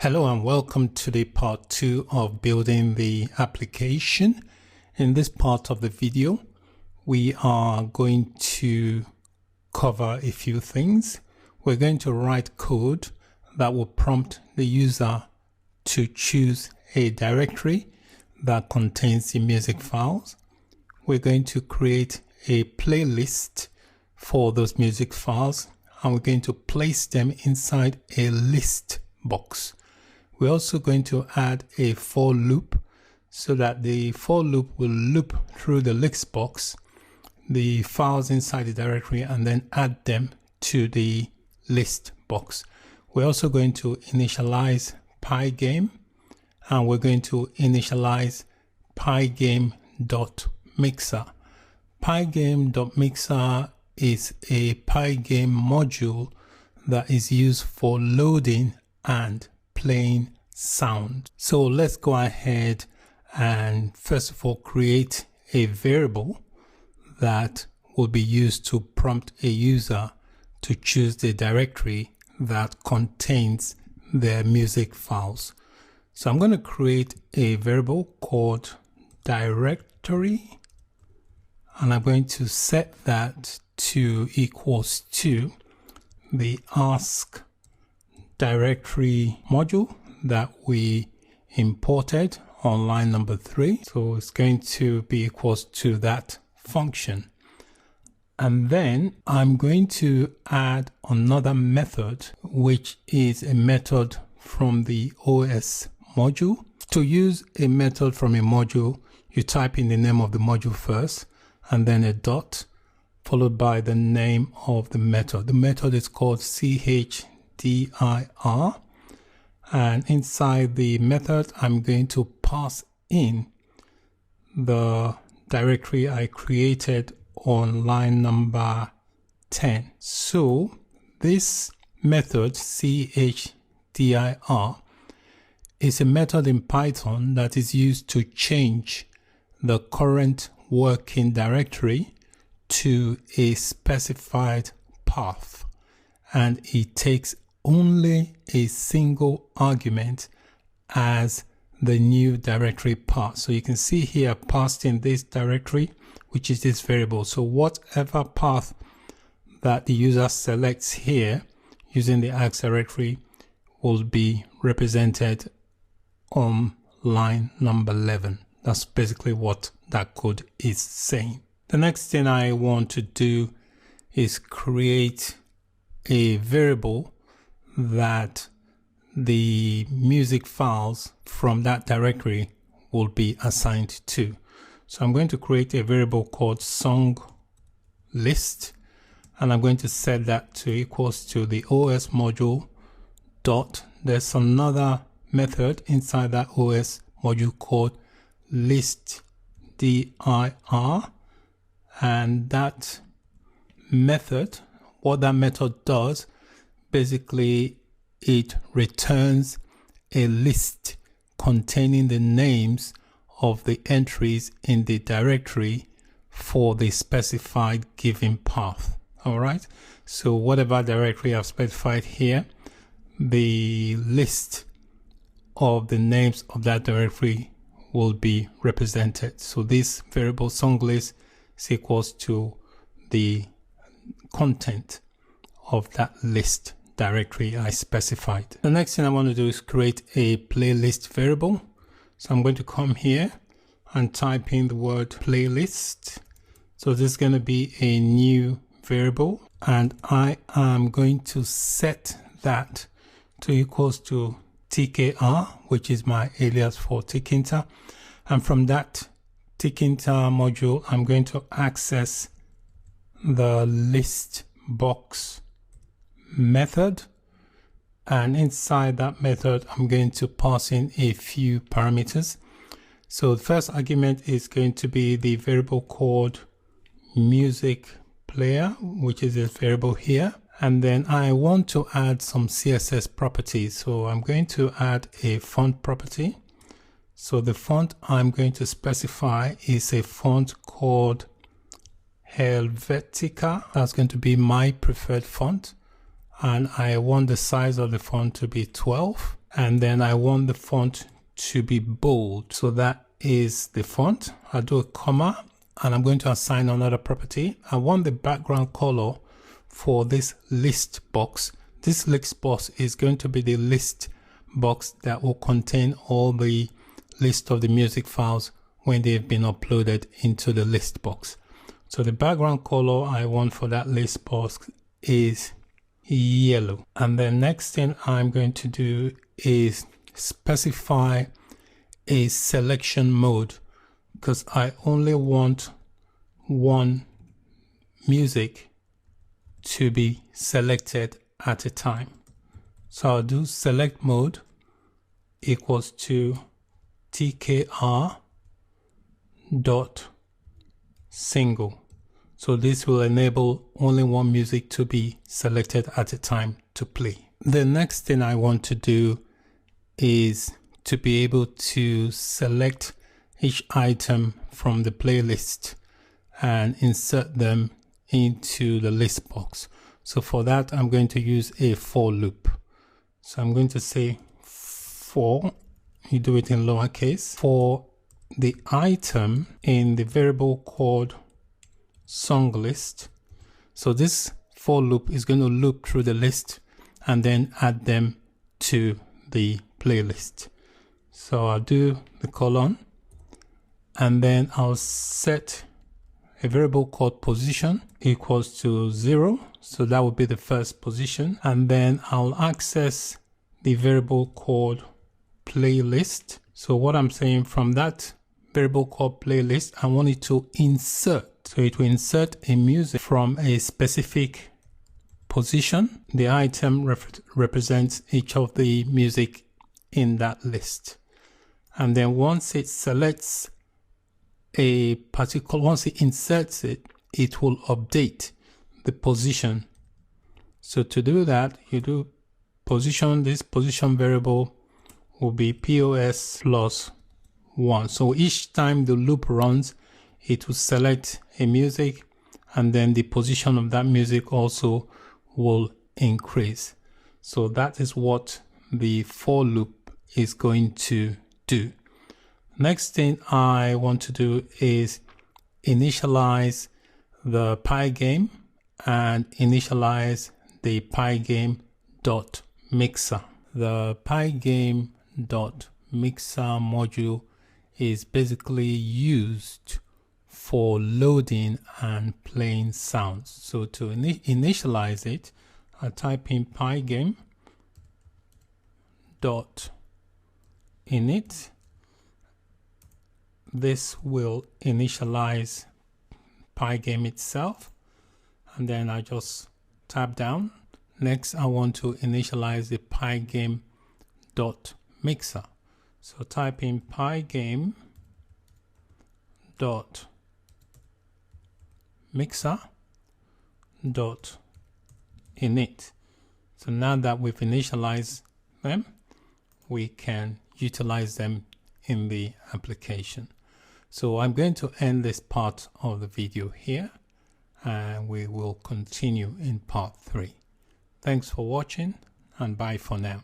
Hello and welcome to the part 2 of building the application. In this part of the video, we are going to cover a few things. We're going to write code that will prompt the user to choose a directory that contains the music files. We're going to create a playlist for those music files, and we're going to place them inside a list box. We're also going to add a for loop so that the for loop will loop through the list box, the files inside the directory, and then add them to the list box. We're also going to initialize Pygame, and we're going to initialize pygame.mixer. Pygame.mixer is a Pygame module that is used for loading and playing sound. So let's go ahead and first of all create a variable that will be used to prompt a user to choose the directory that contains their music files. So I'm going to create a variable called directory, and I'm going to set that to equals to the ask directory module that we imported on line number 3. So it's going to be equals to that function. And then I'm going to add another method, which is a method from the OS module. To use a method from a module, you type in the name of the module first, and then a dot, followed by the name of the method. The method is called chdir, and inside the method I'm going to pass in the directory I created on line number 10. So this method chdir is a method in Python that is used to change the current working directory to a specified path, and it takes only a single argument as the new directory path. So you can see here passed in this directory, which is this variable. So whatever path that the user selects here using the ask directory will be represented on line number 11. That's basically what that code is saying. The next thing I want to do is create a variable that the music files from that directory will be assigned to. So I'm going to create a variable called song list, and I'm going to set that to equals to the OS module dot. There's another method inside that OS module called listdir, and that method, what that method does, basically it returns a list containing the names of the entries in the directory for the specified given path. All right, so whatever directory I've specified here, the list of the names of that directory will be represented. So this variable song list is equals to the content of that list directory I specified. The next thing I want to do is create a playlist variable. So I'm going to come here and type in the word playlist. So this is going to be a new variable, and I am going to set that to equals to tkr, which is my alias for Tkinter. And from that Tkinter module, I'm going to access the list box method, and inside that method I'm going to pass in a few parameters. So the first argument is going to be the variable called music player, which is this variable here, and then I want to add some CSS properties. So I'm going to add a font property. So the font I'm going to specify is a font called Helvetica. That's going to be my preferred font, and I want the size of the font to be 12. and then I want the font to be bold. So that is the font. I'll do a comma, and I'm going to assign another property. I want the background color for this list box. This list box is going to be the list box that will contain all the list of the music files when they've been uploaded into the list box. So the background color I want for that list box is yellow. And the next thing I'm going to do is specify a selection mode, because I only want one music to be selected at a time. So I'll do select mode equals to tkr dot single. So this will enable only one music to be selected at a time to play. The next thing I want to do is to be able to select each item from the playlist and insert them into the list box. So for that, I'm going to use a for loop. So I'm going to say for, you do it in lowercase, for the item in the variable called song list. So this for loop is going to loop through the list and then add them to the playlist. So I'll do the colon, and then I'll set a variable called position equals to 0. So that would be the first position. And then I'll access the variable called playlist. So what I'm saying, from that variable called playlist, I want it to insert. So it will insert a music from a specific position. The item represents each of the music in that list. And then once it selects a particular, once it inserts it, it will update the position. So to do that, you do position. This position variable will be POS plus 1. So each time the loop runs, it will select a music, and then the position of that music also will increase. So that is what the for loop is going to do. Next thing I want to do is initialize the Pygame and initialize the Pygame.mixer. The Pygame.mixer module is basically used for loading and playing sounds. So to initialize it, I type in Pygame.init. This will initialize Pygame itself, and then I just tap down. Next, I want to initialize the Pygame.mixer. So type in Pygame.mixer.init. So now that we've initialized them, we can utilize them in the application. So I'm going to end this part of the video here, and we will continue in part 3. Thanks for watching, and bye for now.